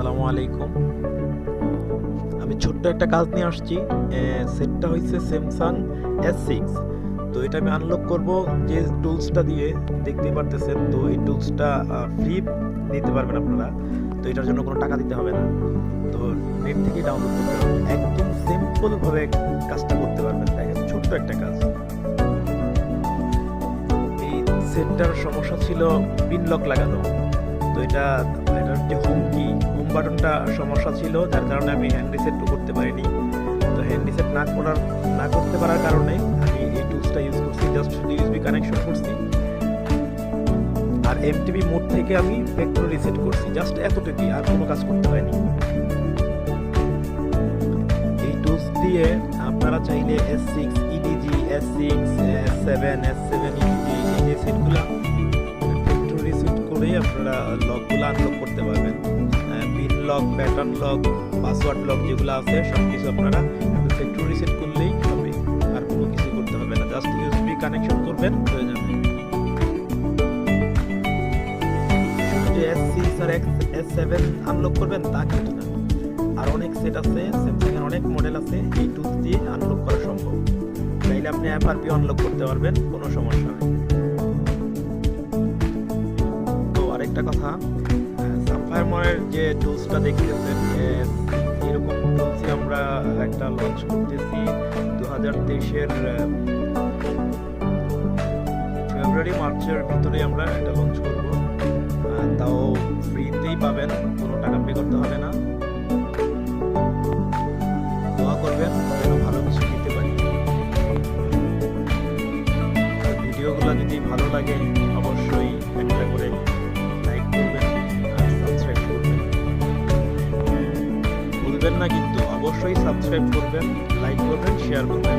আসসালামু আলাইকুম। আমি ছোট্ট একটা কাজ নিয়ে আসছি। সেটটা হচ্ছে স্যামসাং S6। তো এটা আমি আনলক করব যে টুলসটা দিয়ে, দেখতেই পারতেছেন। তো এই টুলসটা ফ্রি নিতে পারবেন আপনারা। তো এটার জন্য কোনো টাকা দিতে হবে না। তো নেট থেকে ডাউনলোড করতে পারবেন, একদম সিম্পল ভাবে কাজটা করতে পারবেন। দেখেন, ছোট্ট একটা কাজ। এই সেটটার সমস্যা ছিল পিন লক লাগানো। তো এটার যে হোম বাটনটা সমস্যা ছিল, যার কারণে আমি হ্যান্ড রিসেট করতে পারিনি। তো হ্যান্ড রিসেট না করতে পারার কারণে আমি এই টুলসটা ইউজ করছি। জাস্ট ইউএসবি কানেকশন করছি আর এমটিবি মোড থেকে আমি ফ্যাক্টরি রিসেট করছি। জাস্ট এতটুকুই, আর কোনো কাজ করতে পারিনি। এই টুলস দিয়ে আপনারা চাইলে S6EDG S6 S7 S7EDG এই যে সেটগুলো আপনারা লকগুলো আনলক করতে পারবেন। Pin lock, pattern lock, password lock যেগুলো আছে সবকিছু আপনারা ফ্যাক্টরি রিসেট করলেই হবে, আর কোনো কিছু করতে হবে না। জাস্ট ইউএসবি কানেকশন করবেন, হয়ে যাবে। যে S6 আর S7 আনলক করবেন তা কিন্তু না, আর অনেক সেট আছে, স্যামসাং এর অনেক মডেল আছে, এই টুলস দিয়ে আনলক করা সম্ভব। চাইলে আপনি FRP আনলক করতে পারবেন, কোনো সমস্যা নেই। একটা কথা, সাফায়ার মডেলের যে টুলসটা দেখতেছেন, এরকম টুলসই আমরা একটা লঞ্চ করতেছি 2023-এর ফেব্রুয়ারি মার্চের ভিতরে আমরা এটা লঞ্চ করব। তাও ফ্রিতেই পাবেন, কোনো টাকা পে করতে হবে না। দোয়া করবেন যেন ভালো কিছু দিতে পারি। ভিডিওগুলো যদি ভালো লাগে অবশ্যই একটা করে না, কিন্তু অবশ্যই সাবস্ক্রাইব করবেন, লাইক করবেন, শেয়ার করবেন।